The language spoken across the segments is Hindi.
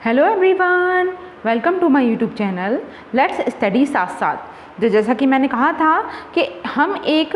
Hello everyone, welcome to my YouTube channel let's study साथ साथ। तो जैसा कि मैंने कहा था कि हम एक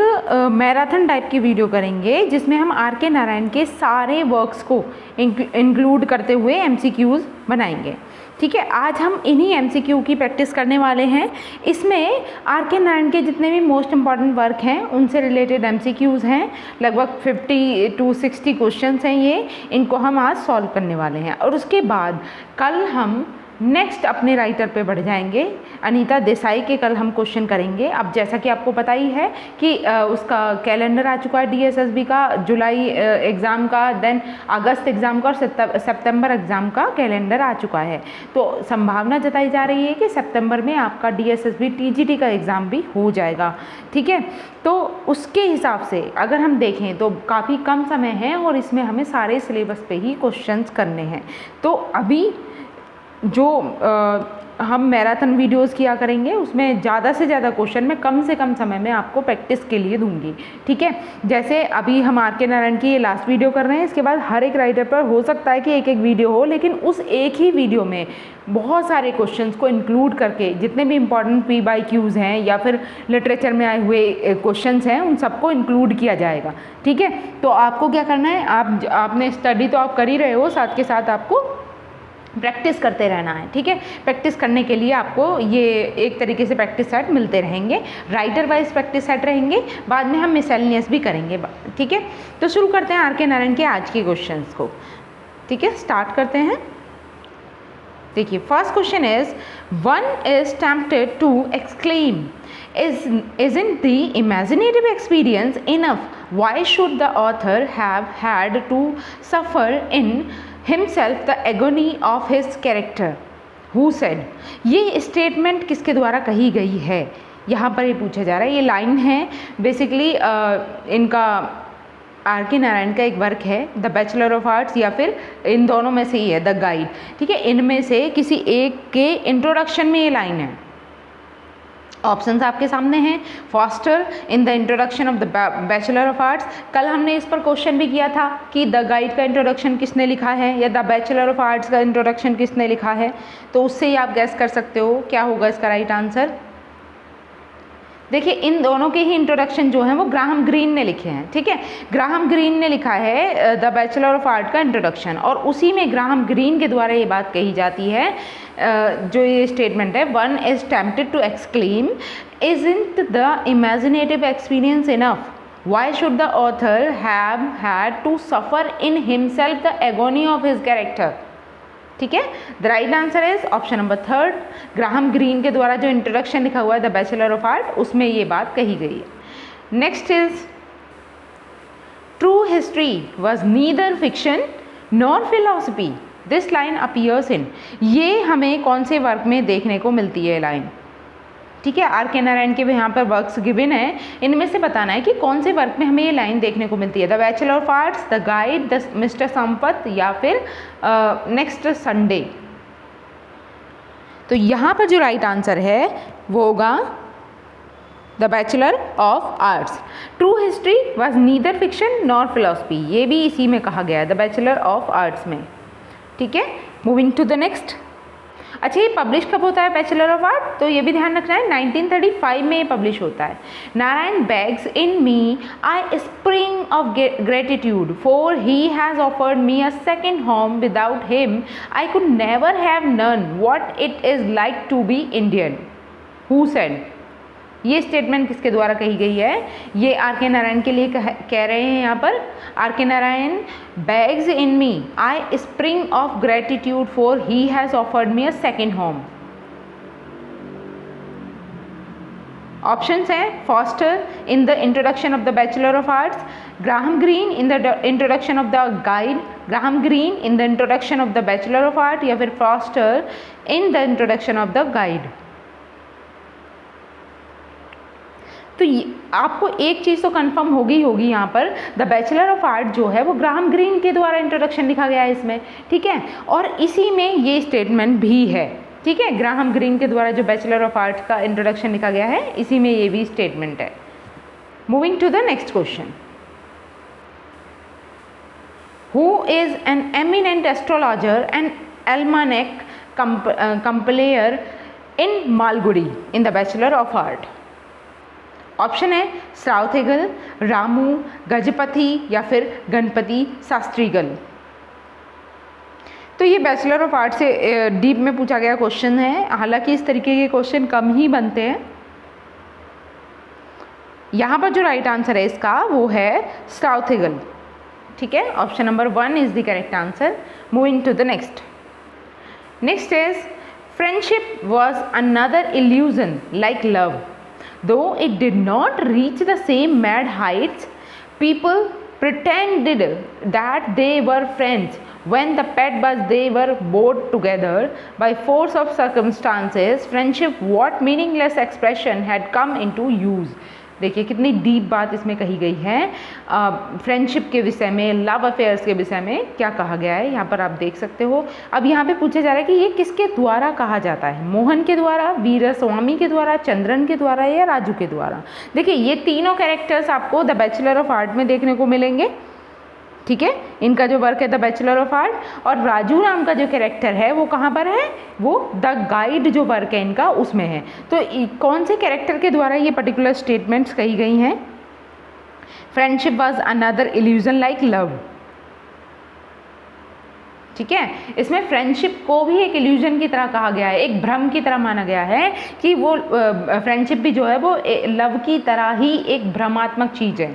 मैराथन टाइप की वीडियो करेंगे जिसमें हम आर के नारायण के सारे वर्क्स को इंक्लूड करते हुए एमसीक्यूज़ बनाएंगे। ठीक है, आज हम इन्हीं एमसीक्यू की प्रैक्टिस करने वाले हैं। इसमें आर के नारायण के जितने भी मोस्ट इम्पॉर्टेंट वर्क हैं उनसे रिलेटेड एमसीक्यूज़ हैं। लगभग 50 to 60 क्वेश्चंस हैं ये, इनको हम आज सॉल्व करने वाले हैं। और उसके बाद कल हम नेक्स्ट अपने राइटर पे बढ़ जाएंगे। अनीता देसाई के कल हम क्वेश्चन करेंगे। अब जैसा कि आपको पता ही है कि उसका कैलेंडर आ चुका है डीएसएसबी का, जुलाई एग्ज़ाम का, देन अगस्त एग्ज़ाम का और सितंबर एग्ज़ाम का कैलेंडर आ चुका है। तो संभावना जताई जा रही है कि सितंबर में आपका डीएसएसबी टीजीटी का एग्ज़ाम भी हो जाएगा। ठीक है, तो उसके हिसाब से अगर हम देखें तो काफ़ी कम समय है और इसमें हमें सारे सिलेबस पे ही क्वेश्चंस करने हैं। तो अभी जो हम मैराथन वीडियोस किया करेंगे उसमें ज़्यादा से ज़्यादा क्वेश्चन मैं कम से कम समय में आपको प्रैक्टिस के लिए दूंगी। ठीक है, जैसे अभी हम आर के नारायण की ये लास्ट वीडियो कर रहे हैं, इसके बाद हर एक राइटर पर हो सकता है कि एक एक वीडियो हो, लेकिन उस एक ही वीडियो में बहुत सारे क्वेश्चंस को इंक्लूड करके जितने भी इंपॉर्टेंट PYQs हैं या फिर लिटरेचर में आए हुए क्वेश्चंस हैं उन सबको इंक्लूड किया जाएगा। ठीक है, तो आपको क्या करना है, आपने स्टडी तो आप कर ही रहे हो, साथ के साथ आपको प्रैक्टिस करते रहना है। ठीक है, प्रैक्टिस करने के लिए आपको ये एक तरीके से प्रैक्टिस सेट मिलते रहेंगे, राइटर वाइज प्रैक्टिस सेट रहेंगे, बाद में हम मिसलेनियस भी करेंगे। ठीक है, तो शुरू करते हैं आर के नारायण के आज के क्वेश्चंस को। ठीक है, स्टार्ट करते हैं। देखिए, first question is one is tempted to exclaim isn't the imaginative experience enough? Why should the author have had to suffer in himself the agony of his character? Who said? ये स्टेटमेंट किसके द्वारा कही गई है, यहाँ पर ये पूछा जा रहा है। ये लाइन है बेसिकली इनका आर के नारायण का एक वर्क है द बैचलर ऑफ आर्ट्स, या फिर इन दोनों में से ही है द गाइड। ठीक है, इनमें से किसी एक के इंट्रोडक्शन में ये लाइन है। ऑप्शंस आपके सामने हैं। Forster in the introduction of the bachelor of arts, कल हमने इस पर क्वेश्चन भी किया था कि द गाइड का इंट्रोडक्शन किसने लिखा है या द बैचलर ऑफ आर्ट्स का इंट्रोडक्शन किसने लिखा है। तो उससे ही आप गैस कर सकते हो क्या होगा इसका राइट आंसर। देखिए, इन दोनों के ही इंट्रोडक्शन जो हैं वो ग्राहम ग्रीन ने लिखे हैं। ठीक है, ग्राहम ग्रीन ने लिखा है द बैचलर ऑफ आर्ट का इंट्रोडक्शन, और उसी में ग्राहम ग्रीन के द्वारा ये बात कही जाती है, जो ये स्टेटमेंट है, one is tempted to exclaim isn't the imaginative experience enough? Why should the author have had to suffer in himself the agony of his character? ठीक है, the right answer is option number third. Graham green के द्वारा जो इंट्रोडक्शन लिखा हुआ है द बैचलर ऑफ आर्ट, उसमें ये बात कही गई है। Next is true history was neither fiction nor philosophy, this line appears इन। ये हमें कौन से वर्क में देखने को मिलती है लाइन। ठीक है, आर के नारायण के भी यहाँ पर वर्क्स गिवन है, इनमें से बताना है कि कौन से वर्क में हमें ये लाइन देखने को मिलती है, the bachelor of arts, the guide, the mister Sampath, या फिर नेक्स्ट संडे। तो यहाँ पर जो राइट आंसर है वो होगा the bachelor of arts. True history was neither fiction nor philosophy, ये भी इसी में कहा गया है द बैचलर ऑफ आर्ट्स में। ठीक है, मूविंग टू द नेक्स्ट। अच्छा, ये पब्लिश कब होता है बैचलर ऑफ आर्ट, तो ये भी ध्यान रखना है 1935 में ये पब्लिश होता है। Narayan begs in me I spring of gratitude for he has offered me a second home, without him I could never have known what it is like to be Indian. Who said? ये स्टेटमेंट किसके द्वारा कही गई है, ये आर के नारायण के लिए कह रहे हैं यहाँ पर। R K Narayan begs in me I spring of gratitude for he has offered me a second home. Options हैं Forster in the introduction of the bachelor of Arts, Graham Greene in the introduction of the Guide, Graham Greene in the introduction of the bachelor of Art, या फिर Forster in the introduction of the Guide. तो आपको एक चीज़ तो कंफर्म होगी यहाँ पर, द बैचलर ऑफ आर्ट जो है वो ग्राहम ग्रीन के द्वारा इंट्रोडक्शन लिखा गया है इसमें। ठीक है, और इसी में ये स्टेटमेंट भी है। ठीक है, ग्राहम ग्रीन के द्वारा जो बैचलर ऑफ आर्ट का इंट्रोडक्शन लिखा गया है, इसी में ये भी स्टेटमेंट है। Moving to the next question. Who is an eminent astrologer and almanac compiler in Malgudi in the Bachelor of Art? Option है साउथेगल, रामू, गजपति या फिर गणपति शास्त्रीगल। तो ये बैचलर ऑफ आर्ट से डीप में पूछा गया क्वेश्चन है, हालांकि इस तरीके के क्वेश्चन कम ही बनते हैं। यहाँ पर जो राइट आंसर है इसका वो है साउथेगल। ठीक है, option number 1 is the correct answer. Moving to the next. Next is friendship was another illusion like love. Though it did not reach the same mad heights, people pretended that they were friends when the pet bus they were bored together by force of circumstances. Friendship, what meaningless expression, had come into use. देखिए कितनी डीप बात इसमें कही गई है। फ्रेंडशिप के विषय में, लव अफेयर्स के विषय में क्या कहा गया है यहाँ पर आप देख सकते हो। अब यहाँ पे पूछा जा रहा है कि ये किसके द्वारा कहा जाता है, मोहन के द्वारा, वीरास्वामी के द्वारा, चंद्रन के द्वारा या राजू के द्वारा। देखिए ये तीनों कैरेक्टर्स आपको द बैचलर ऑफ आर्ट में देखने को मिलेंगे। ठीक है, इनका जो वर्क है द बैचलर ऑफ आर्ट, और राजू नाम का जो कैरेक्टर है वो कहाँ पर है, वो द गाइड जो वर्क है इनका उसमें है। तो कौन से कैरेक्टर के द्वारा ये पर्टिकुलर स्टेटमेंट्स कही गई हैं? Friendship was another illusion like love. ठीक है, इसमें फ्रेंडशिप को भी एक इल्यूजन की तरह कहा गया है, एक भ्रम की तरह माना गया है कि वो फ्रेंडशिप भी जो है वो लव की तरह ही एक भ्रमात्मक चीज़ है।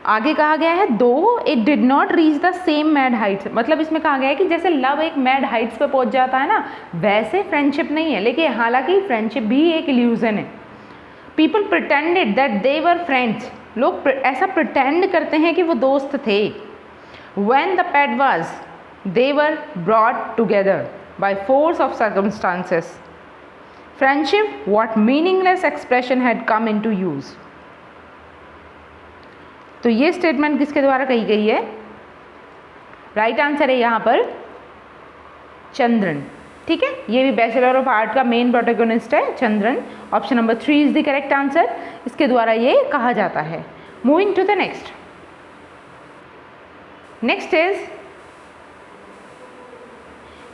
आगे कहा गया है दो it did not reach the same mad Heights, मतलब इसमें कहा गया है कि जैसे लव एक मैड हाइट्स पे पहुंच जाता है ना, वैसे फ्रेंडशिप नहीं है, लेकिन हालांकि फ्रेंडशिप भी एक इल्यूजन है। People pretended that they were friends, लोग ऐसा प्रिटेंड करते हैं कि वो दोस्त थे। When the pet was they were brought together by force of circumstances. Friendship what meaningless expression had come into use. तो ये स्टेटमेंट किसके द्वारा कही गई है? राइट आंसर है यहाँ पर चंद्रन। ठीक है, ये भी बैचलर ऑफ आर्ट का मेन प्रोटैगनिस्ट है Chandran. Option number 3 is the correct answer, इसके द्वारा ये कहा जाता है। Moving to the next. Next is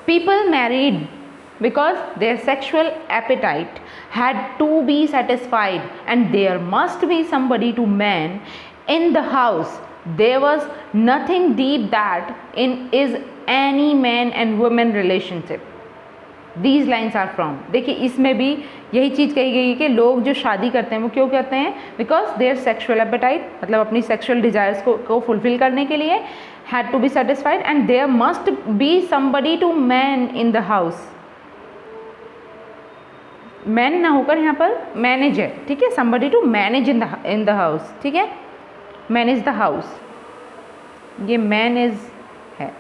people married because their sexual appetite had to be satisfied and there must be somebody to man in the house. There was nothing deep that in is any man and woman relationship. These lines are from, देखिए इसमें भी यही चीज़ कही गई है कि लोग जो शादी करते हैं वो क्यों करते हैं? बिकॉज देयर सेक्शुअल एपेटाइट, मतलब अपनी सेक्शुअल डिजायर्स को फुलफिल करने के लिए, had to be satisfied and there must be somebody to man in the house. Man ना होकर यहाँ पर मैनेज है। ठीक है, somebody to manage in the house। ठीक है, मैनेज द हाउस, ये मैनेज है,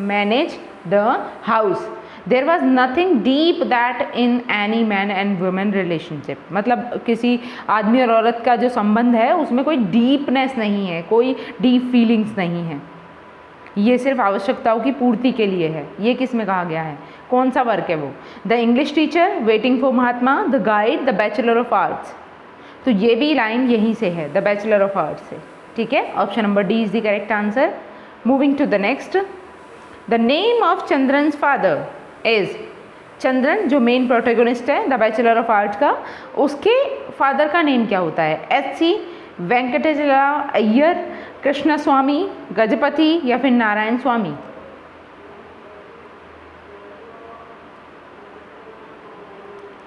manage the house. There was nothing deep that in any man and women relationship, मतलब किसी आदमी और औरत का जो संबंध है उसमें कोई डीपनेस नहीं है, कोई डीप फीलिंग्स नहीं है, ये सिर्फ आवश्यकताओं की पूर्ति के लिए है। ये किस में कहा गया है? कौन सा वर्क है वो? The English teacher, waiting for Mahatma, the guide, the bachelor of arts. तो ये भी लाइन यहीं से है, द बैचलर ऑफ आर्ट्स से। ठीक है, option number D is the correct answer. Moving to the next. The name of Chandran's father is, Chandran जो मेन प्रोटैगनिस्ट है द बैचलर ऑफ आर्ट्स का, उसके फादर का नेम क्या होता है? एच.सी. वेंकटेचला अय्यर, कृष्ण स्वामी, गजपति या फिर नारायण स्वामी?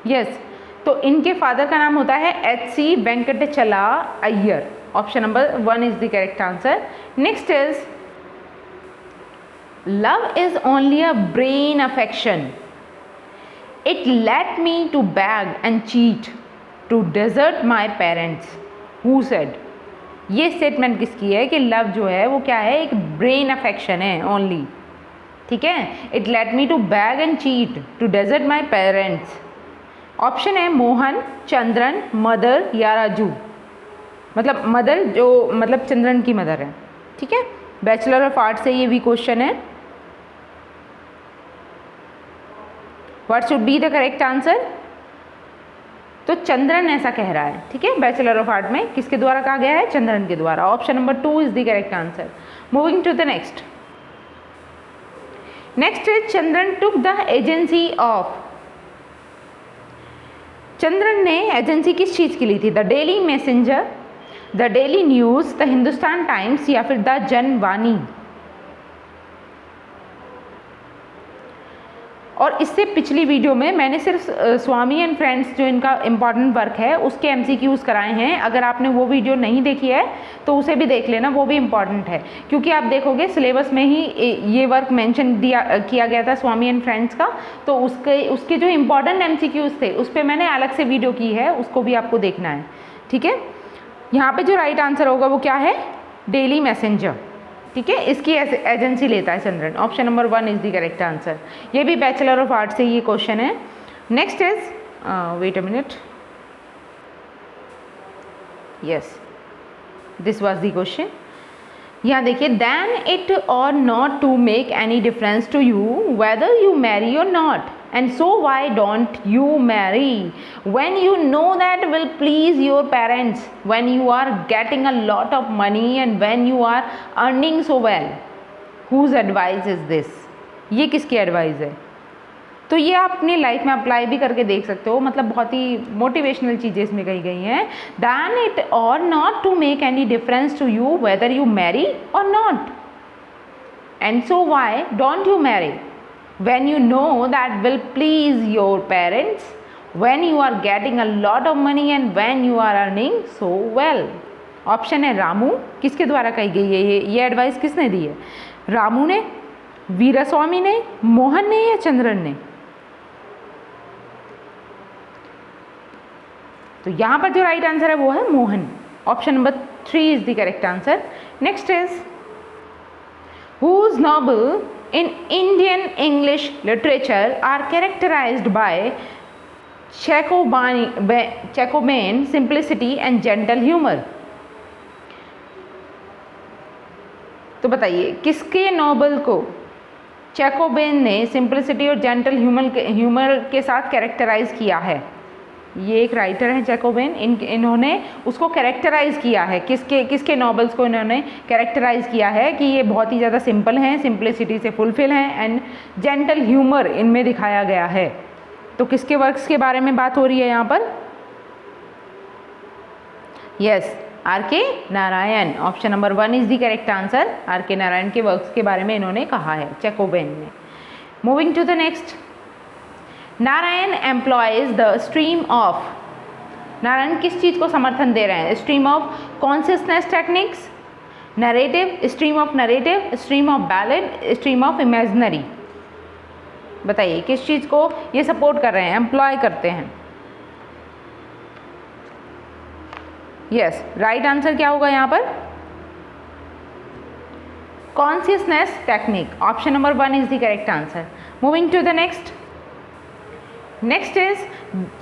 यस, तो इनके फादर का नाम होता है H C. Venkatachala Iyer. Option number 1 is the correct answer. Next is love is only a brain affection, it let me to beg and cheat to desert my parents. Who said? ये स्टेटमेंट किसकी है कि लव जो है वो क्या है? एक ब्रेन अफेक्शन है ओनली। ठीक है, it let me to beg and cheat to desert my parents. Option है मोहन, चंद्रन, मदर या राजू। मतलब मदर जो मतलब चंद्रन की मदर है। ठीक है, बैचलर ऑफ आर्ट से ये भी क्वेश्चन है। What should be the correct answer? तो चंद्रन ऐसा कह रहा है। ठीक है, बैचलर ऑफ आर्ट में किसके द्वारा कहा गया है? चंद्रन के द्वारा। Option number 2 is the correct answer. Moving to the next. Next is Chandran took the agency of, Chandran ने एजेंसी किस चीज़ की ली थी? The daily messenger, the daily news, the Hindustan times या फिर द जनवाणी। और इससे पिछली वीडियो में मैंने सिर्फ स्वामी एंड फ्रेंड्स जो इनका इम्पॉर्टेंट वर्क है उसके MCQs कराए हैं। अगर आपने वो वीडियो नहीं देखी है तो उसे भी देख लेना, वो भी इम्पॉर्टेंट है, क्योंकि आप देखोगे सिलेबस में ही ये वर्क मेंशन किया गया था स्वामी एंड फ्रेंड्स का, तो उसके जो इम्पॉर्टेंट MCQs थे उस पर मैंने अलग से वीडियो की है, उसको भी आपको देखना है। ठीक है, यहाँ पर जो राइट आंसर होगा वो क्या है? Daily messenger. ठीक है, इसकी एजेंसी लेता है Chandran. Option number 1 is the correct answer. ये भी बैचलर ऑफ आर्ट से ये क्वेश्चन है। Next is wait a minute, yes this was the question. यहाँ देखिए, then it ought not to make any difference to you whether you marry or not, and so why don't you marry when you know that will please your parents, when you are getting a lot of money and when you are earning so well? Whose advice is this? ये किसकी एडवाइस है? तो ये आप अपनी लाइफ में अप्लाई भी करके देख सकते हो, मतलब बहुत ही मोटिवेशनल चीज़ें इसमें कही गई हैं। Then it or not to make any difference to you whether you marry or not, and so why don't you marry when you know that will please your parents, when you are getting a lot of money and when you are earning so well? Option है रामू, किसके द्वारा कही गई है ये एडवाइस किसने दी है? रामू ने, वीरास्वामी ने, मोहन ने या चंद्रन ने? तो यहाँ पर जो राइट आंसर है वो है Mohan. Option number 3 is the correct answer. Next is whose novel in Indian English literature are characterized by Jacobin simplicity and gentle humor? तो बताइए किसके नॉवल को जैकोबिन ने सिंपलिसिटी और जेंटल ह्यूमर के साथ कैरेक्टराइज किया है? ये एक राइटर है जैकोबिन, इन्होंने उसको कैरेक्टराइज किया है। किसके नॉवेल्स को इन्होंने कैरेक्टराइज किया है कि ये बहुत ही ज़्यादा सिंपल हैं, सिंपलिसिटी से फुलफिल हैं एंड जेंटल ह्यूमर इनमें दिखाया गया है। तो किसके वर्क्स के बारे में बात हो रही है यहाँ पर? Yes, R.K. Narayan. Option number 1 is the correct answer. R.K. Narayan के वर्क्स के बारे में इन्होंने कहा है जैकोबिन ने। Moving to the next, Narayan employs the stream of, Narayan किस चीज़ को समर्थन दे रहे हैं? Stream of consciousness techniques, narrative, stream of narrative, stream of ballad, stream of imaginary. बताइए किस चीज़ को ये सपोर्ट कर रहे हैं, एम्प्लॉय करते हैं? यस, राइट आंसर क्या होगा यहाँ पर? Consciousness technique. Option number 1 is the correct answer. Moving to the next, next is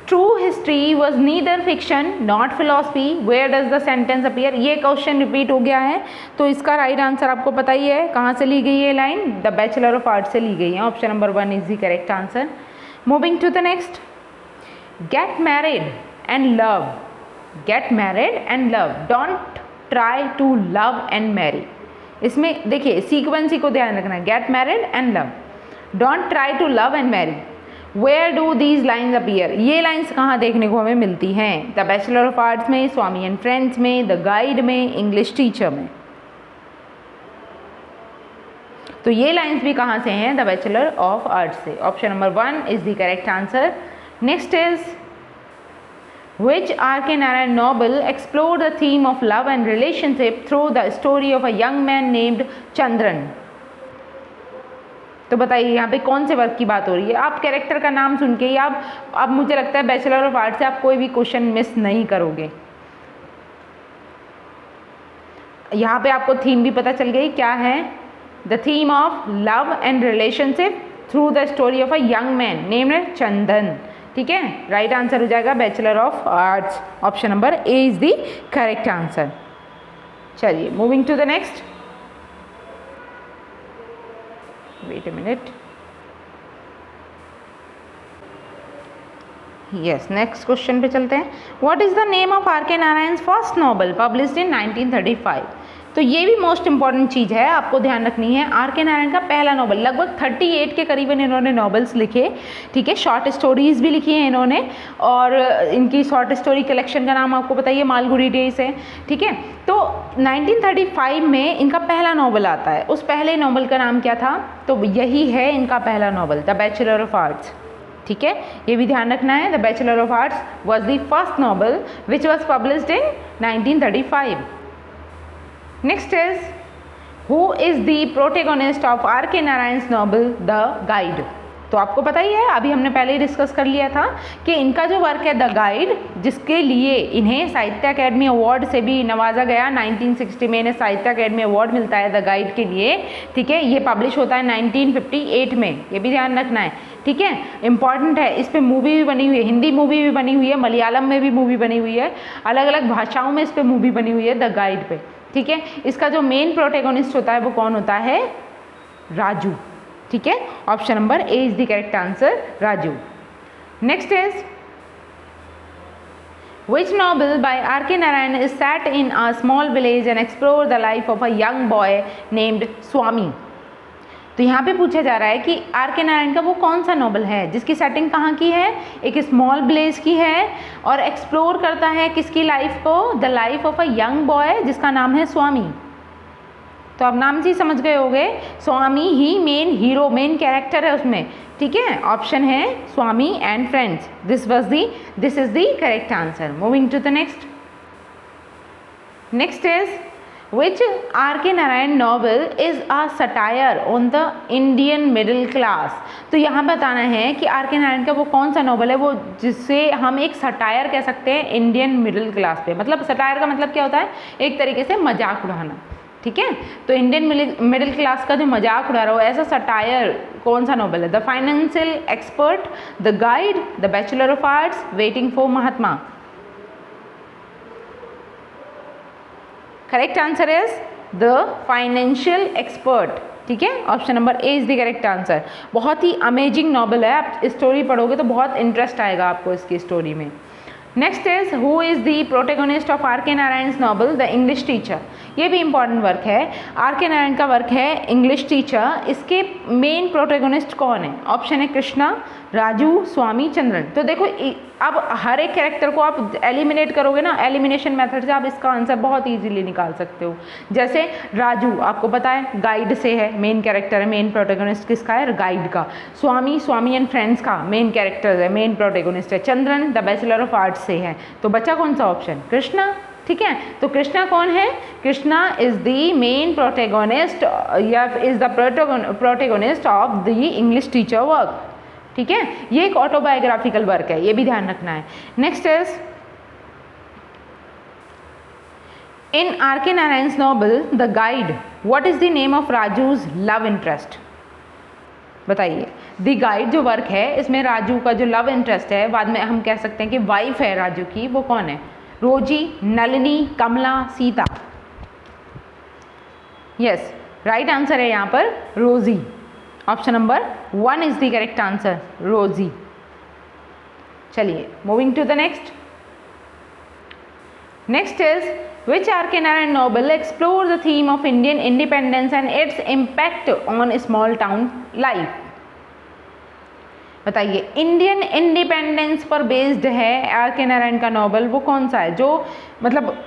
true history was neither fiction not philosophy, where does the sentence appear? ये क्वेश्चन रिपीट हो गया है, तो इसका राइट आंसर आपको पता ही है। कहाँ से ली गई है line? The bachelor of art से ली गई है। Option number 1 is the correct answer. Moving to the next, get married and love, get married and love, don't try to love and marry. इसमें देखिए सीक्वेंस को ध्यान रखना, get married and love, don't try to love and marry. Where do these lines appear? ये लाइन्स कहाँ देखने को हमें मिलती हैं? द बैचलर ऑफ आर्ट्स में, स्वामी एंड फ्रेंड्स में, द गाइड में, इंग्लिश टीचर में। तो ये लाइन्स भी कहाँ से हैं? द बैचलर ऑफ आर्ट्स से। Option number 1 is the correct answer. Next is which R.K. Narayan novel explored the theme of love and relationship through the story of a young man named Chandran? तो बताइए यहाँ पे कौन से वर्क की बात हो रही है? आप कैरेक्टर का नाम सुन के ही आप, अब मुझे लगता है बैचलर ऑफ आर्ट्स से आप कोई भी क्वेश्चन मिस नहीं करोगे। यहाँ पे आपको थीम भी पता चल गई, क्या है? The theme of love and relationship through the story of a young man named Chandan. ठीक है, राइट आंसर हो जाएगा Bachelor of Arts. Option number A is the correct answer. चलिए moving to the next, wait a minute, yes next question पे चलते हैं। What is the name of R.K. Narayan first novel published in 1935? तो ये भी मोस्ट इंपॉर्टेंट चीज़ है, आपको ध्यान रखनी है। आर के नारायण का पहला नॉवल, लगभग 38 के करीबन इन्होंने नॉवेल्स लिखे, ठीक है, शॉर्ट स्टोरीज़ भी लिखी हैं इन्होंने, और इनकी शॉर्ट स्टोरी कलेक्शन का नाम आपको बताइए मालगुडी डेज है, ठीक है। तो 1935 में इनका पहला नॉवल आता है, उस पहले नॉवल का नाम क्या था, तो यही है इनका पहला novel, the bachelor of arts, ठीक है, ये भी ध्यान रखना है। The bachelor of arts was the first novel which was published in 1935। Next is who is the protagonist of R K Narayan's novel the Guide. तो आपको पता ही है, अभी हमने पहले ही डिस्कस कर लिया था कि इनका जो वर्क है द गाइड, जिसके लिए इन्हें साहित्य अकेडमी अवार्ड से भी नवाजा गया, 1960 में इन्हें साहित्य अकेडमी अवार्ड मिलता है द गाइड के लिए, ठीक है। ये पब्लिश होता है 1958 में, ये भी ध्यान रखना है, ठीक है, इंपॉर्टेंट है। इस पर मूवी भी बनी हुई है, हिंदी मूवी भी बनी हुई है, मलयालम में भी मूवी बनी हुई है, अलग अलग भाषाओं में इस पर मूवी बनी हुई है द गाइड पे, ठीक है। इसका जो मेन प्रोटेगोनिस्ट होता है वो कौन होता है, राजू, ठीक है। Option number A is the correct answer, Raju. Next is which novel by R K Narayan is set in a small village and explore the life of a young boy named Swami. तो यहाँ पे पूछा जा रहा है कि आर के नारायण का वो कौन सा नॉवल है जिसकी सेटिंग कहाँ की है, एक स्मॉल विलेज की है, और एक्सप्लोर करता है किसकी लाइफ को, the life of a young boy जिसका नाम है स्वामी। तो आप नाम से ही समझ गए होंगे, स्वामी ही मेन हीरो, मेन कैरेक्टर है उसमें, ठीक है। ऑप्शन है Swami and Friends, this is the correct answer. Moving to the next. Next is which R K Narayan novel is a satire on the Indian middle class. तो यहाँ बताना है कि आर के नारायण का वो कौन सा नॉवल है वो जिससे हम एक सटायर कह सकते हैं इंडियन मिडिल क्लास पे। मतलब सटायर का मतलब क्या होता है, एक तरीके से मजाक उड़ाना, ठीक है। तो इंडियन मिडिल क्लास का जो मजाक उड़ा रहा हो, ऐसा सटायर कौन सा नॉवल है, the financial Expert, the guide, the bachelor of arts, waiting for Mahatma. Correct answer is the financial expert, ठीक है। Option number A is the correct answer. बहुत ही अमेजिंग नॉवल है, आप स्टोरी पढ़ोगे तो बहुत इंटरेस्ट आएगा आपको इसकी स्टोरी में। Next is who is the protagonist of R K Narayan's novel the English teacher. ये भी इंपॉर्टेंट वर्क है, आर के नारायण का वर्क है इंग्लिश टीचर। इसके मेन प्रोटेगोनिस्ट कौन है, ऑप्शन है कृष्णा, राजू, स्वामी, चंद्रन। तो देखो अब हर एक कैरेक्टर को आप एलिमिनेट करोगे ना, एलिमिनेशन मेथड से आप इसका आंसर बहुत इजीली निकाल सकते हो। जैसे राजू आपको पता है गाइड से है, मेन कैरेक्टर है, मेन प्रोटेगोनिस्ट किसका है, गाइड का। स्वामी एंड फ्रेंड्स का मेन कैरेक्टर है, मेन प्रोटेगोनिस्ट है। Chandran the bachelor of arts से है। तो बचा कौन सा ऑप्शन, कृष्णा, ठीक है। तो कृष्णा कौन है, Krishna is the main protagonist या is the protagonist of the English Teacher work, ठीक है। ये एक ऑटोबायोग्राफिकल वर्क है, ये भी ध्यान रखना है। Next is in R K Narayan's novel the guide what is the name of Raju's love interest. बताइए, द गाइड जो वर्क है इसमें राजू का जो लव इंटरेस्ट है, बाद में हम कह सकते हैं कि वाइफ है राजू की, वो कौन है, Rosie, Nalini, Kamala, Sita. Yes, right answer है यहाँ पर Rosie. Option number 1 is the correct answer, Rosie. चलिए moving to the next. Next is which R K Narayan novel explore the theme of Indian independence and its impact on small town life. बताइए, इंडियन इंडिपेंडेंस पर बेस्ड है आर के नारायण का नॉवल, वो कौन सा है जो मतलब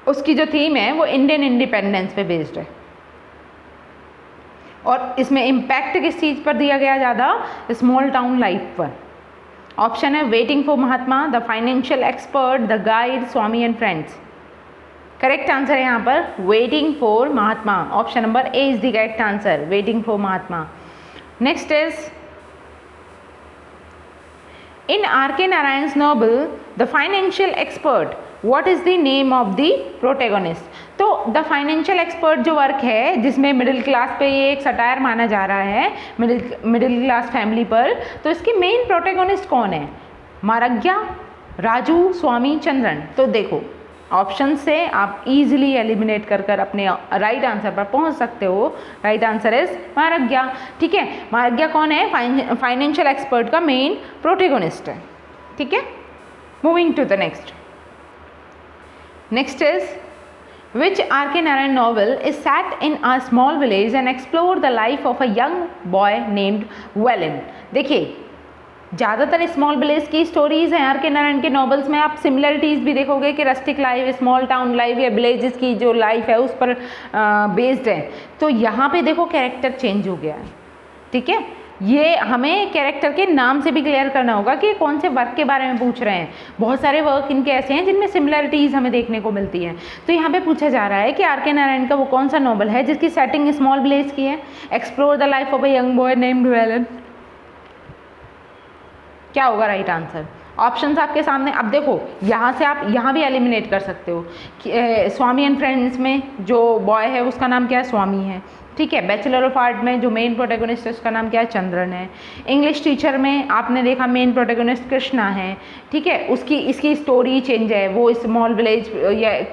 उसकी जो थीम है वो इंडियन इंडिपेंडेंस पे बेस्ड है, और इसमें इम्पैक्ट किस चीज़ पर दिया गया ज़्यादा, स्मॉल टाउन लाइफ पर। ऑप्शन है waiting for Mahatma, the financial Expert, the Guide, Swami and Friends. Correct answer है यहाँ पर waiting for Mahatma. Option number A is the correct answer, waiting for Mahatma. Next is in R K Narayan's novel the financial Expert what is the name of the protagonist. तो द फाइनेंशियल एक्सपर्ट जो वर्क है जिसमें मिडिल क्लास पे ये एक सटायर माना जा रहा है, मिडिल क्लास फैमिली पर, तो इसके मेन प्रोटेगोनिस्ट कौन है, मारग्या, राजू, स्वामी, चंद्रन। तो देखो ऑप्शन से आप इजीली एलिमिनेट कर अपने राइट आंसर पर पहुंच सकते हो। राइट आंसर इज मारग्या, ठीक है। मारग्या कौन है, फाइनेंशियल एक्सपर्ट का मेन प्रोटेगोनिस्ट है, ठीक है। Moving to the next. Next is Which R.K. Narayan novel is set in a small village and explore the life of a young boy named Velen? देखिए, ज़्यादातर स्मॉल विलेज की स्टोरीज़ हैं आर के नारायण के नॉवेल्स में। आप सिमिलरिटीज़ भी देखोगे कि rustic life, small town life या विलेजेस की जो लाइफ है उस पर बेस्ड है। तो यहाँ पे देखो कैरेक्टर चेंज हो गया है, ठीक है। ये हमें कैरेक्टर के नाम से भी क्लियर करना होगा कि कौन से वर्क के बारे में पूछ रहे हैं। बहुत सारे वर्क इनके ऐसे हैं जिनमें सिमिलरिटीज़ हमें देखने को मिलती हैं। तो यहाँ पे पूछा जा रहा है कि आर के नारायण का वो कौन सा नॉवल है जिसकी सेटिंग स्मॉल विलेज की है। Explore the life of a young boy named Velan. क्या होगा राइट आंसर? ऑप्शंस आपके सामने। अब देखो यहाँ से आप यहाँ भी एलिमिनेट कर सकते हो कि स्वामी एंड फ्रेंड्स में जो बॉय है उसका नाम क्या है? स्वामी है, ठीक है। बैचलर ऑफ आर्ट में जो मेन प्रोटैगनिस्ट है उसका नाम क्या है? चंद्रन है। इंग्लिश टीचर में आपने देखा मेन प्रोटैगनिस्ट कृष्णा है, ठीक है। उसकी इसकी स्टोरी चेंज है, वो स्मॉल विलेज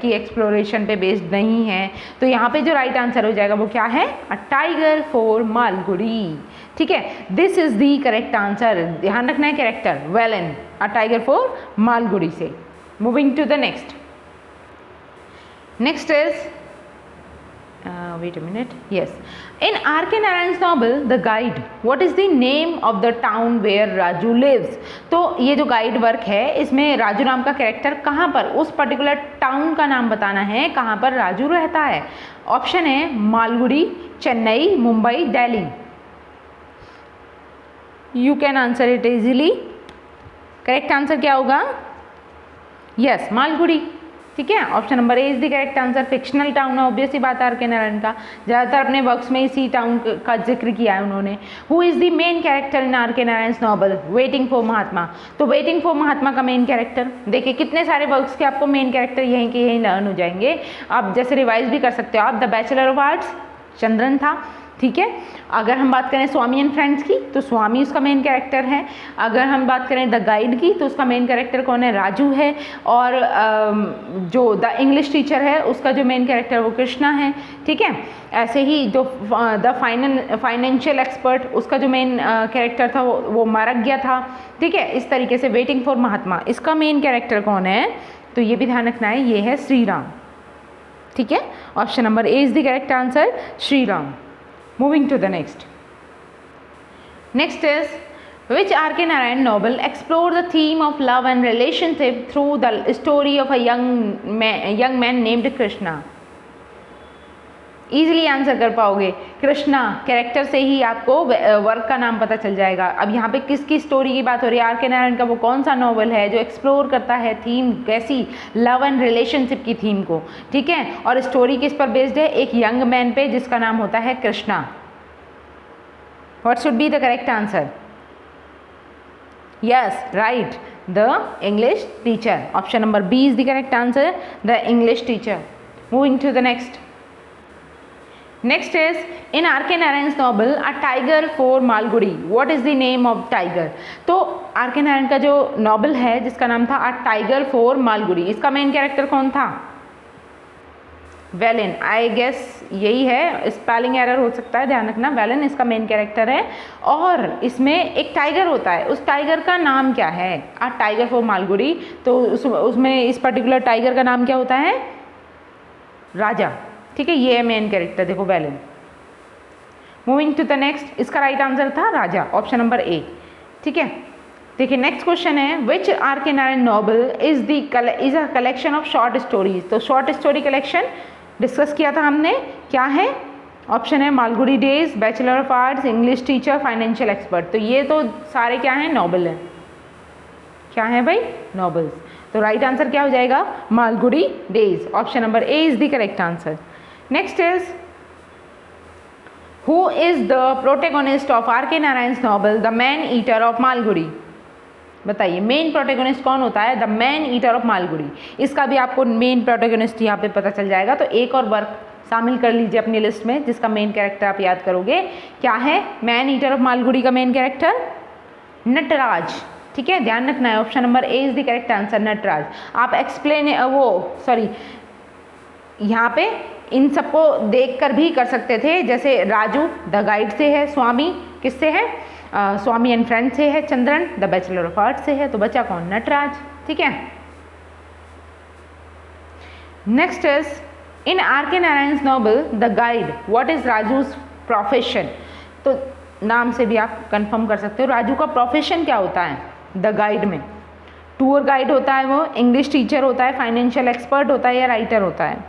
की एक्सप्लोरेशन पे बेस्ड नहीं है। तो यहाँ पे जो राइट आंसर हो जाएगा वो क्या है? अ टाइगर फॉर मालगुड़ी, ठीक है। This is the correct answer. ध्यान रखना है character Velan, a tiger for Malgudi से। Moving to the next. Next is wait a minute, yes, in R.K. Narayan's novel The Guide, what is the name of the town where Raju lives? तो ये जो गाइड वर्क है इसमें राजू नाम का कैरेक्टर कहाँ पर, उस पर्टिकुलर टाउन का नाम बताना है कहाँ पर राजू रहता है। ऑप्शन है Malgudi, Chennai, Mumbai, Delhi. You can answer it easily. Correct answer क्या होगा? यस, मालगुड़ी, ठीक है। Option number A is the correct answer. Fictional town है, ऑब्वियस ही बात है आर के नारायण का, ज़्यादातर अपने वर्क्स में इसी टाउन का जिक्र किया है उन्होंने। Who is the main character in R K Narayan novel waiting for महात्मा? तो वेटिंग फॉर महात्मा का मेन कैरेक्टर, देखिए कितने सारे वर्क्स के आपको मेन कैरेक्टर यहीं के यहीं लर्न हो जाएंगे। आप जैसे रिवाइज भी कर सकते हो आप। The bachelor of arts Chandran था, ठीक है। अगर हम बात करें स्वामी एंड फ्रेंड्स की तो स्वामी उसका मेन कैरेक्टर है। अगर हम बात करें द गाइड की तो उसका मेन कैरेक्टर कौन है? राजू है। और जो द इंग्लिश टीचर है उसका जो मेन कैरेक्टर वो कृष्णा है, ठीक है। ऐसे ही जो द फाइनेंशियल एक्सपर्ट उसका जो मेन कैरेक्टर था वो मारग्या था, ठीक है। इस तरीके से वेटिंग फॉर महात्मा इसका मेन कैरेक्टर कौन है? तो ये भी ध्यान रखना है, ये है श्री राम, ठीक है। Option number A is the correct answer, Shri Ram. Moving to the next. Next is which R.K. Narayan novel explore the theme of love and relationship through the story of a young man named Krishna? Easily answer कर पाओगे। कृष्णा कैरेक्टर से ही आपको वर्क का नाम पता चल जाएगा। अब यहाँ पे किसकी स्टोरी की बात हो रही है? आर के नारायण का वो कौन सा नॉवल है जो एक्सप्लोर करता है थीम कैसी? लव एंड रिलेशनशिप की थीम को, ठीक है। और स्टोरी किस पर बेस्ड है? एक यंग मैन पे जिसका नाम होता है Krishna. What should be the correct answer? Yes, right, the English teacher. Option number B is the correct answer, the English teacher. Moving to the next. Next is in R.K. Narayan's novel A Tiger for Malgudi, what is the name of tiger? तो R.K. नारायण का जो नॉवल है जिसका नाम था A Tiger for Malgudi, इसका मेन कैरेक्टर कौन था? वेलन, आई गेस यही है, स्पेलिंग एरर हो सकता है, ध्यान रखना। वेलन इसका मेन कैरेक्टर है और इसमें एक टाइगर होता है, उस टाइगर का नाम क्या है? A Tiger for Malgudi। तो उसमें इस पर्टिकुलर टाइगर का नाम क्या होता है? राजा, ठीक है। ये है मेन कैरेक्टर, देखो Velan. Moving to the next, इसका राइट आंसर था राजा, ऑप्शन नंबर ए, ठीक है। देखिए नेक्स्ट क्वेश्चन है विच R K Narayan novel is a collection of short stories? तो शॉर्ट स्टोरी कलेक्शन डिस्कस किया था हमने, क्या है? ऑप्शन है Malgudi days, bachelor of arts, English teacher, financial expert. तो ये तो सारे क्या हैं? नॉवल हैं। क्या है भाई? नॉवल्स। तो राइट आंसर क्या हो जाएगा? Malgudi days, option number A is the correct answer. Next is who is the protagonist of R.K. Narayan's novel The Man Eater of Malgudi? बताइए मेन प्रोटैगनिस्ट कौन होता है? The man eater of Malgudi. इसका भी आपको मेन प्रोटैगनिस्ट यहाँ पे पता चल जाएगा। तो एक और वर्क शामिल कर लीजिए अपनी लिस्ट में जिसका मेन कैरेक्टर आप याद करोगे। क्या है मैन ईटर ऑफ मालगुड़ी का मेन कैरेक्टर? नटराज, ठीक है। ध्यान रखना है, option number A is the correct answer, Nataraj. आप यहाँ पे इन सबको देखकर भी कर सकते थे, जैसे राजू द गाइड से है, स्वामी किससे है? स्वामी एंड फ्रेंड से है, Chandran the bachelor of art से है, तो बचा कौन? नटराज, ठीक है। Next is in R K Narayan novel the guide what is Raju's profession, तो नाम से भी आप कंफर्म कर सकते हो राजू का प्रोफेशन क्या होता है द गाइड में। टूर गाइड होता है वो, इंग्लिश टीचर होता है, फाइनेंशियल एक्सपर्ट होता है या राइटर होता है?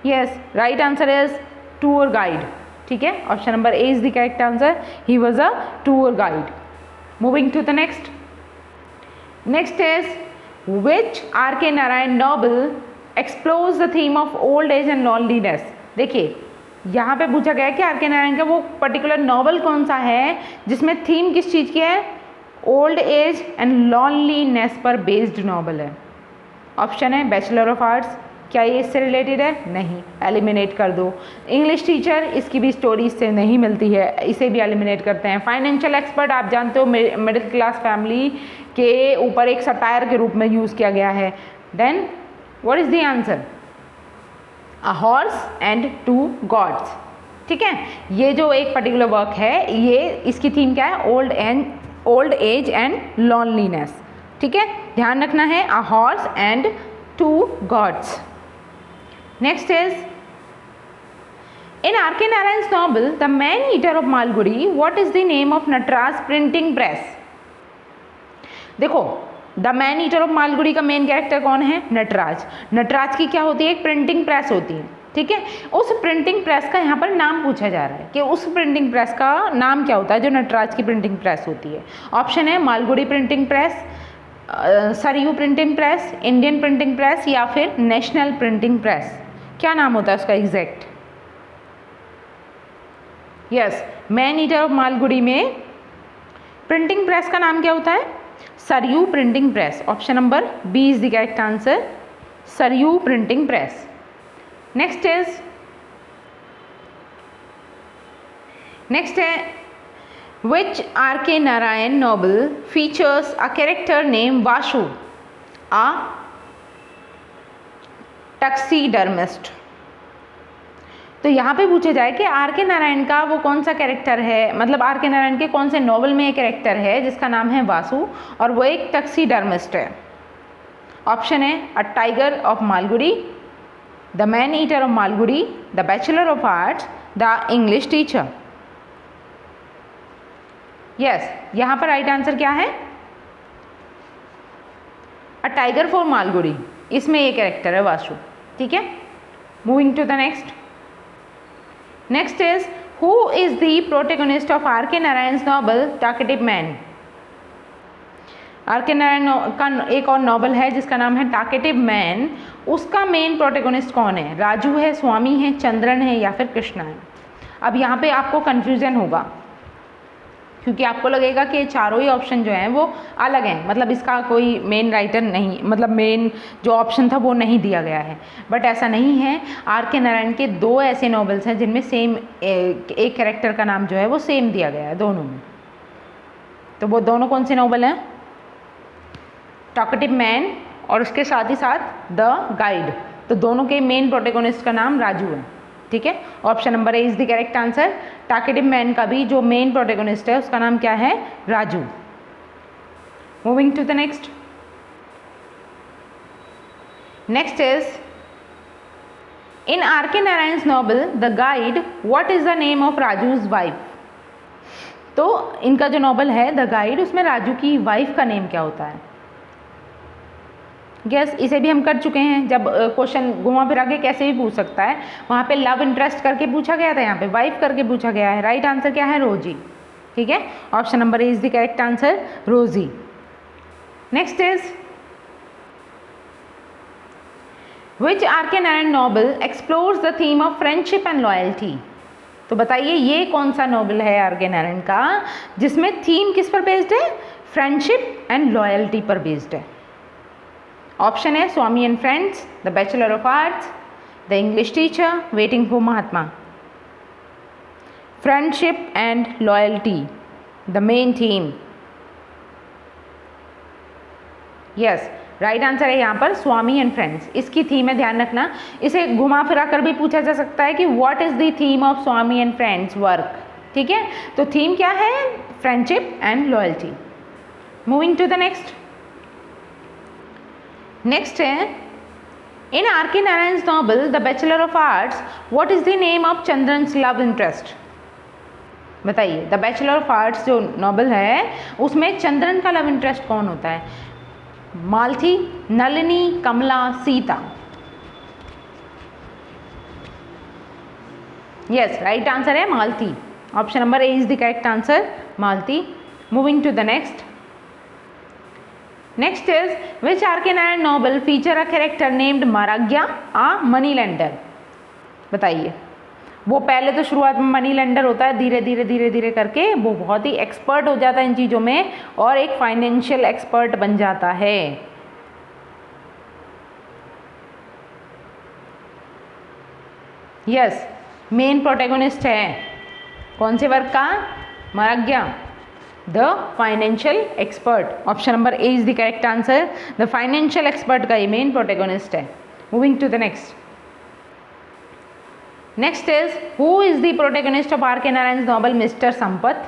Yes, right answer is tour guide. ठीक है, option number A is the correct answer, he was a tour guide. Moving to the next, next is which R K Narayan novel explores the theme of old age and loneliness. देखिए यहाँ पे पूछा गया है कि आर के नारायण का वो पर्टिकुलर नॉवल कौन सा है जिसमें थीम किस चीज़ की है, ओल्ड एज एंड लॉनलीनेस पर बेस्ड नॉवल है। ऑप्शन है बैचलर ऑफ आर्ट्स, क्या ये इससे रिलेटेड है? नहीं, एलिमिनेट कर दो। इंग्लिश टीचर, इसकी भी स्टोरी इससे नहीं मिलती है, इसे भी एलिमिनेट करते हैं। फाइनेंशियल एक्सपर्ट, आप जानते हो मिडिल क्लास फैमिली के ऊपर एक सटायर के रूप में यूज़ किया गया है। Then what is the answer? A horse and two gods. ठीक है, ये जो एक पर्टिकुलर वर्क है ये इसकी थीम क्या है? Old age and loneliness. ठीक है, ध्यान रखना है, a horse and two gods. Next is in R K Narayan novel the man eater of Malgudi what is the name of Nataraj printing press. देखो the man eater of Malgudi का मेन कैरेक्टर कौन है? नटराज। नटराज की क्या होती है? एक प्रिंटिंग प्रेस होती है। ठीक है, उस प्रिंटिंग प्रेस का यहाँ पर नाम पूछा जा रहा है कि उस प्रिंटिंग प्रेस का नाम क्या होता है जो नटराज की प्रिंटिंग प्रेस होती है। ऑप्शन है Malgudi printing press, Saryu printing press, Indian printing press या फिर नेशनल प्रिंटिंग प्रेस। क्या नाम होता है उसका exact? Yes, man eater of Malgudi में प्रिंटिंग प्रेस का नाम क्या होता है? Sarayu printing press. Option number B is the correct answer, Sarayu printing press. Next है which R K Narayan novel features a character named Vasu, a taxidermist। तो यहाँ पे पूछा जाए कि आर के नारायण का वो कौन सा कैरेक्टर है, मतलब आर के नारायण के कौन से नॉवल में एक कैरेक्टर है जिसका नाम है वासु और वो एक टैक्सीडर्मिस्ट है। ऑप्शन है a tiger of Malgudi, the man eater of Malgudi, the bachelor of arts, the English teacher. Yes, यहाँ पर राइट आंसर क्या है? अ टाइगर फॉर मालगुड़ी, इसमें ये कैरेक्टर है वासु। ठीक है, moving to the next. Next is who is the protagonist of R K Narayan novel talkative man. R K Narayan का एक और नॉवल है जिसका नाम है टाकेटिव मैन, उसका मेन प्रोटेगोनिस्ट कौन है? राजू है, स्वामी है, चंद्रन है या फिर कृष्णा है। अब यहाँ पे आपको कन्फ्यूजन होगा क्योंकि आपको लगेगा कि चारों ही ऑप्शन जो हैं वो अलग हैं, मतलब इसका कोई मेन राइटर नहीं, मतलब मेन जो ऑप्शन था वो नहीं दिया गया है। बट ऐसा नहीं है, आर के नारायण के दो ऐसे नॉवेल्स हैं जिनमें सेम एक कैरेक्टर का नाम जो है वो सेम दिया गया है दोनों में। तो वो दोनों कौन से नॉवल हैं? टॉकेटिव मैन और उसके साथ ही साथ द गाइड। तो दोनों के मेन प्रोटेगोनिस्ट का नाम राजू है। ठीक है, option number A is the correct answer. Talkative man का भी जो मेन प्रोटेगोनिस्ट है उसका नाम क्या है? Raju. Moving to the next. Next is in R K Narayan novel the guide what is the name of Raju's wife. तो इनका जो नॉवल है द गाइड, उसमें राजू की वाइफ का नेम क्या होता है? यस, इसे भी हम कर चुके हैं, जब क्वेश्चन घुमा फिरा के कैसे भी पूछ सकता है। वहाँ पे लव इंटरेस्ट करके पूछा गया था, यहाँ पे वाइफ करके पूछा गया है। राइट आंसर क्या है? रोजी। ठीक है, option number A is the correct answer, रोजी। Next is which R K Narayan novel explores the theme of friendship and loyalty. तो बताइए ये कौन सा नॉवल है आर के नारायण का जिसमें थीम किस पर बेस्ड है? फ्रेंडशिप एंड लॉयल्टी पर बेस्ड है। ऑप्शन है Swami and friends, the bachelor of arts, the English teacher, waiting for Mahatma. Friendship and loyalty the main theme. Yes, right answer है यहाँ पर स्वामी एंड फ्रेंड्स, इसकी थीम है, ध्यान रखना। इसे घुमा फिरा कर भी पूछा जा सकता है कि what is the theme of Swami and friends work. ठीक है, तो थीम क्या है? Friendship and loyalty. Moving to the next. Next है In R.K. Narayan's novel The Bachelor of Arts, what is the name of Chandran's love interest? बताइए, द बैचलर ऑफ आर्ट्स जो नॉवल है उसमें चंद्रन का लव इंटरेस्ट कौन होता है? Malati, Nalini, Kamala, Sita. Yes, right answer है Malati. Option number A is the correct answer, Malati. Moving to the next. Next is, which R.K. Narayan novel feature a character named Maragya, a money lender? बताइए। वो पहले तो शुरुआत में मनी लेंडर होता है, धीरे धीरे धीरे धीरे करके वो बहुत ही एक्सपर्ट हो जाता है इन चीज़ों में और एक फाइनेंशियल एक्सपर्ट बन जाता है। यस, मेन प्रोटैगोनिस्ट है कौन से वर्क का? Margayya, the financial expert. Option number A is the correct answer. The financial expert का ये मेन प्रोटैगोनिस्ट है। Moving to the next. Next is, who is the protagonist of R K. Narayan novel mister Sampath?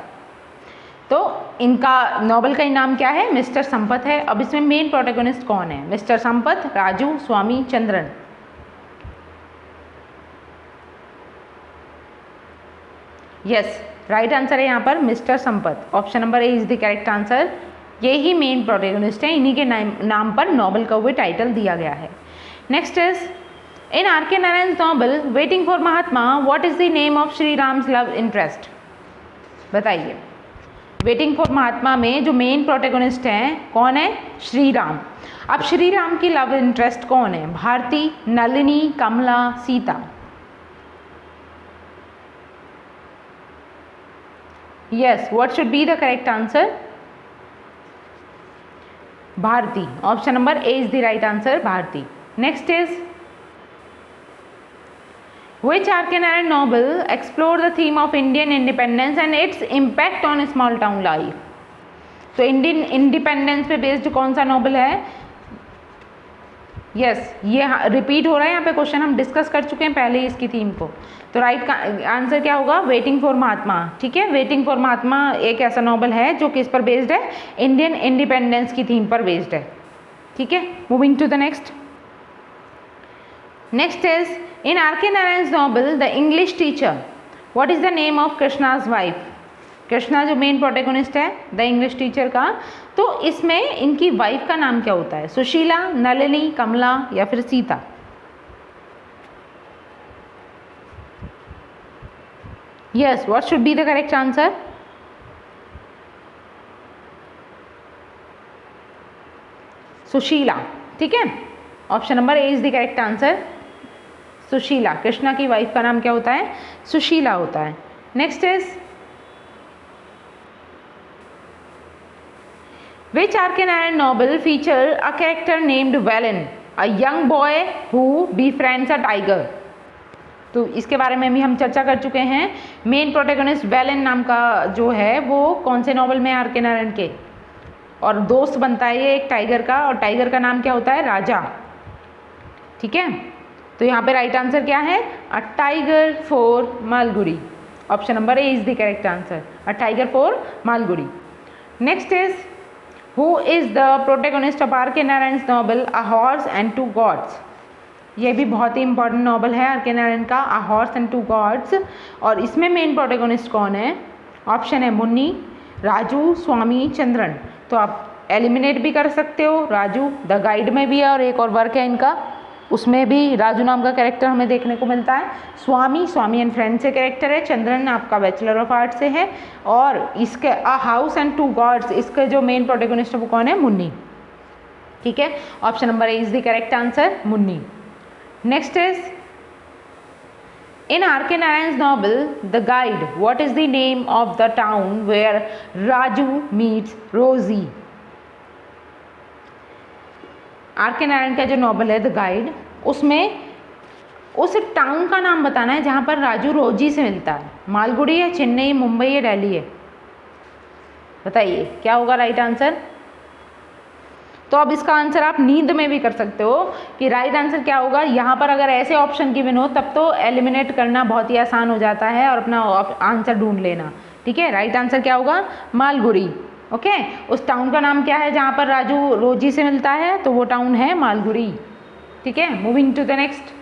तो इनका नॉवल का नाम क्या है? मिस्टर संपत है। अब इसमें मेन प्रोटैगोनिस्ट कौन है? Mister Sampath, Raju, Swami, Chandran. Yes, right answer है यहाँ पर mister Sampath. Option number A is the correct answer. ये ही मेन प्रोटैगोनिस्ट है, इन्हीं के नाम पर नॉवल का वो टाइटल दिया गया है। Next is, in R K. Narayan novel waiting for Mahatma what is the name of Shri Ram's love interest? बताइए। वेटिंग फॉर महात्मा में जो मेन प्रोटैगोनिस्ट हैं कौन है? श्री राम। अब श्री राम की लव इंटरेस्ट कौन है? Bharti, Nalini, Kamala, Sita. Yes, what should be the correct answer? Bharti. Option number A is the right answer, Bharti. Next is, which R.K. Narayan novel explore the theme of Indian independence and its impact on small town life? तो इंडियन इंडिपेंडेंस पे बेस्ड कौन सा नॉवल है? यस, ये रिपीट हो रहा है यहाँ पे क्वेश्चन, हम डिस्कस कर चुके हैं पहले ही इसकी थीम को। तो राइट का आंसर क्या होगा? वेटिंग फॉर महात्मा। ठीक है, वेटिंग फॉर महात्मा एक ऐसा नॉवल है जो किस पर बेस्ड है? इंडियन इंडिपेंडेंस की थीम पर बेस्ड है। ठीक है, moving to the next. Next is, in R K. Narayan novel the English teacher what is the name of Krishna's wife? Krishna जो मेन प्रोटैगोनिस्ट है द इंग्लिश टीचर का, तो इसमें इनकी वाइफ का नाम क्या होता है? सुशीला, नलिनी, कमला या फिर Sita? Yes, what should be the correct answer? Sushila. ठीक है, option number A is the correct answer, Sushila. Krishna की वाइफ का नाम क्या होता है? सुशीला होता है। Next is, which R.K. Narayan novel feature a character named Valen, a young boy who befriends a tiger? तो इसके बारे में भी हम चर्चा कर चुके हैं। मेन प्रोटैगोनिस्ट वेलन नाम का जो है वो कौन से नॉवल में? आर.के. नारायण के, और दोस्त बनता है ये एक टाइगर का, और टाइगर का नाम क्या होता है? राजा। ठीक है, तो यहाँ पे राइट आंसर क्या है? अ tiger for Malgudi. Option number A is the correct answer, a tiger for Malgudi. Next is, Who is the protagonist of R.K. Narayan's novel A Horse and Two Gods? ये भी बहुत ही इंपॉर्टेंट नॉवल है आर.के. नारायण का, A Horse and Two Gods। और इसमें मेन प्रोटैगोनिस्ट कौन है? ऑप्शन है मुन्नी, राजू, स्वामी, चंद्रन। तो आप एलिमिनेट भी कर सकते हो। राजू द गाइड में भी है और एक और वर्क है इनका, उसमें भी राजू नाम का कैरेक्टर हमें देखने को मिलता है। स्वामी एंड फ्रेंड से कैरेक्टर है। चंद्रन आपका बैचलर ऑफ आर्ट से है। और इसके a house and two gods, इसके जो मेन प्रोटैगोनिस्ट है वो कौन है? मुन्नी। ठीक है, option number A is the correct answer, Munni. Next is, in R K. Narayan novel the guide what is the name of the town where Raju meets Rosie? R K. Narayan का जो नॉवल है द गाइड, उसमें उस टाउन का नाम बताना है जहाँ पर राजू रोजी से मिलता है। मालगुडी है, चेन्नई, मुंबई है, दिल्ली है? बताइए क्या होगा राइट आंसर? तो अब इसका आंसर आप नींद में भी कर सकते हो कि राइट आंसर क्या होगा। यहाँ पर अगर ऐसे ऑप्शन गिवन हो तब तो एलिमिनेट करना बहुत ही आसान हो जाता है और अपना आंसर ढूंढ लेना। ठीक है, राइट आंसर क्या होगा? मालगुडी। ओके, उस टाउन का नाम क्या है जहाँ पर राजू रोजी से मिलता है? तो वो टाउन है मालगुडी। ठीक है, moving to the next.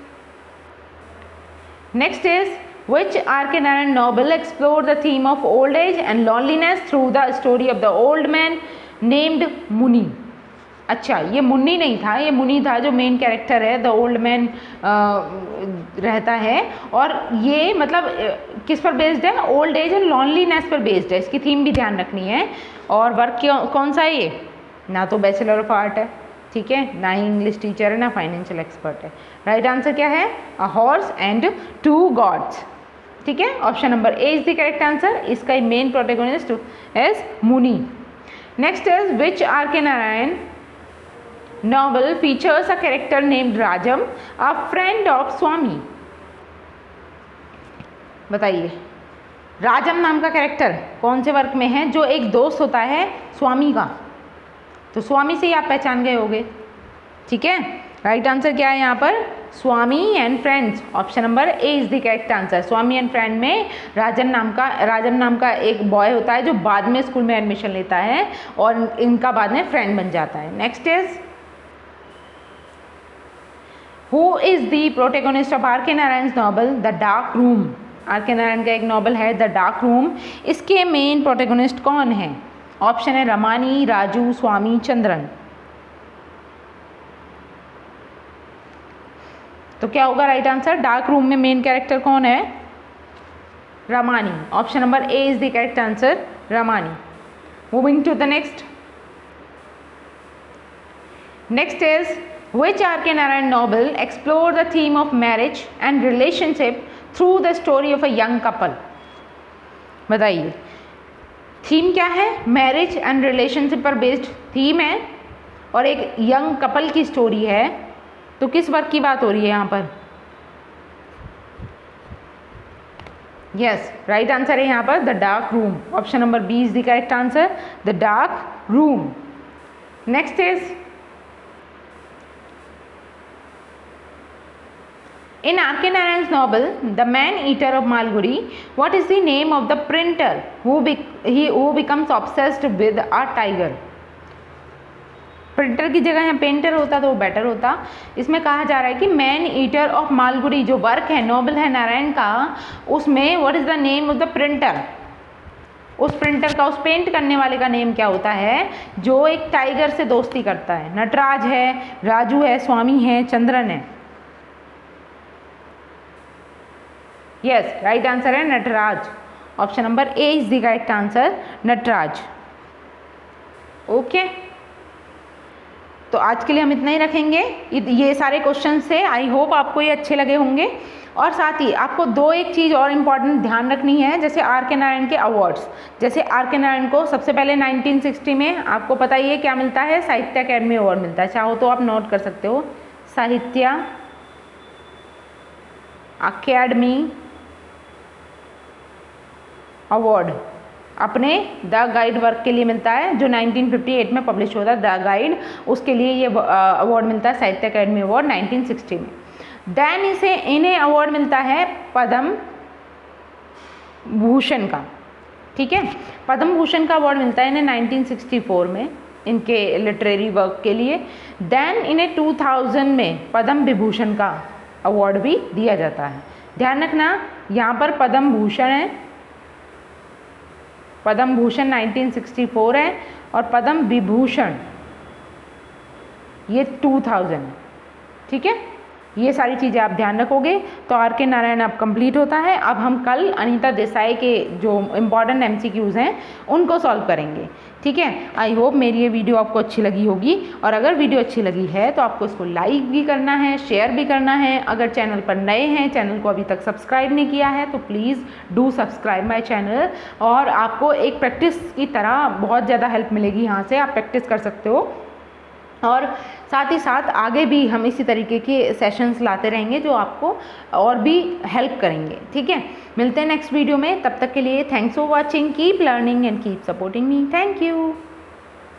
Next is which R.K. Narayan novel explored the theme of old age and loneliness through the story of the old man named मुनि. अच्छा, ये मुन्नी नहीं था, ये मुनि था जो मेन कैरेक्टर है, द ओल्ड मैन रहता है. और ये मतलब किस पर बेस्ड है? ओल्ड एज एंड लॉनलीनेस पर बेस्ड है. इसकी थीम भी ध्यान रखनी है. और वर्क कौन सा है ये? ना तो बैचलर ऑफ आर्ट है, ठीक है, ना ही इंग्लिश टीचर है, ना फाइनेंशियल एक्सपर्ट है. राइट आंसर क्या है? A horse and two gods. ठीक है, option number A is the correct answer. इसका main protagonist is Muni. Next is which R.K. Narayan novel features a character named Rajam, a friend of Swami. बताइए, राजम नाम का कैरेक्टर कौन से वर्क में है? जो एक दोस्त होता है स्वामी का. तो स्वामी से ही आप पहचान गए होंगे. ठीक है, राइट आंसर क्या है यहाँ पर? Swami and friends. Option number A is the correct answer. Swami and friend में राजम नाम का एक बॉय होता है जो बाद में स्कूल में एडमिशन लेता है और इनका बाद में फ्रेंड बन जाता है. Next is Who is the protagonist of R.K. Narayan novel the dark room? R.K. Narayan का एक नॉवल है द डार्क रूम. इसके मेन प्रोटैगनिस्ट कौन है? ऑप्शन है रमानी, राजू, स्वामी, चंद्रन. तो क्या होगा राइट आंसर? डार्क रूम में मेन कैरेक्टर कौन है? Ramani. Option number A is the correct answer, Ramani. Moving to the next. Next is which R.K. Narayan novel explore the theme of marriage and relationship through the story of a young couple? बताइए, थीम क्या है? मैरिज एंड रिलेशनशिप पर बेस्ड थीम है और एक यंग कपल की स्टोरी है. तो किस वर्क की बात हो रही है यहाँ पर? यस, राइट आंसर है यहाँ पर the dark room. Option number B is the correct answer, the dark room. Next is in R.K. Narayan's novel The Man Eater of Malgudi, what is the name of the printer who becomes obsessed with a tiger? Printer की जगह यहाँ पेंटर होता तो वो बेटर होता. इसमें कहा जा रहा है कि मैन ईटर ऑफ मालगुडी जो वर्क है, नॉवल है नारायण का, उसमें what is the name of the printer? उस प्रिंटर का, उस पेंट करने वाले का नेम क्या होता है जो एक टाइगर से दोस्ती करता है? नटराज है, राजू है, स्वामी है, चंद्रन है. यस, राइट आंसर है Nataraj. Option number A is the correct answer, Nataraj. Okay, तो आज के लिए हम इतना ही रखेंगे. ये सारे क्वेश्चन से आई होप आपको ये अच्छे लगे होंगे. और साथ ही आपको एक चीज़ और इम्पॉर्टेंट ध्यान रखनी है, जैसे R.K. नारायण के अवार्ड्स. जैसे R.K. नारायण को सबसे पहले 1960 में आपको पता ही है क्या मिलता है? साहित्य अकेडमी अवार्ड मिलता है. चाहो तो आप नोट कर सकते हो, साहित्य अकेडमी अवार्ड अपने द गाइड वर्क के लिए मिलता है जो 1958 में पब्लिश होता है. द गाइड, उसके लिए ये अवार्ड मिलता है, साहित्य अकेडमी अवार्ड 1960 में. देन इन्हें अवार्ड मिलता है पद्म भूषण का. ठीक है, पद्म भूषण का अवार्ड मिलता है इन्हें 1964 में इनके लिटरेरी वर्क के लिए. देन इन्हें 2000 में पद्म विभूषण का अवार्ड भी दिया जाता है. ध्यान रखना, यहाँ पर पद्म भूषण है, पद्म भूषण 1964 है और पद्म विभूषण ये 2000 है. ठीक है, ये सारी चीज़ें आप ध्यान रखोगे तो R.K. नारायण अब कंप्लीट होता है. अब हम कल अनीता देसाई के जो इम्पॉर्टेंट MCQs हैं उनको सॉल्व करेंगे. ठीक है, आई होप मेरी ये वीडियो आपको अच्छी लगी होगी. और अगर वीडियो अच्छी लगी है तो आपको इसको लाइक भी करना है, शेयर भी करना है. अगर चैनल पर नए हैं, चैनल को अभी तक सब्सक्राइब नहीं किया है तो please do subscribe my channel. और आपको एक प्रैक्टिस की तरह बहुत ज़्यादा हेल्प मिलेगी, यहाँ से आप प्रैक्टिस कर सकते हो. और साथ ही साथ आगे भी हम इसी तरीके के सेशंस लाते रहेंगे जो आपको और भी हेल्प करेंगे. ठीक है, मिलते हैं नेक्स्ट वीडियो में. तब तक के लिए thanks for watching. Keep learning and keep supporting me. Thank you.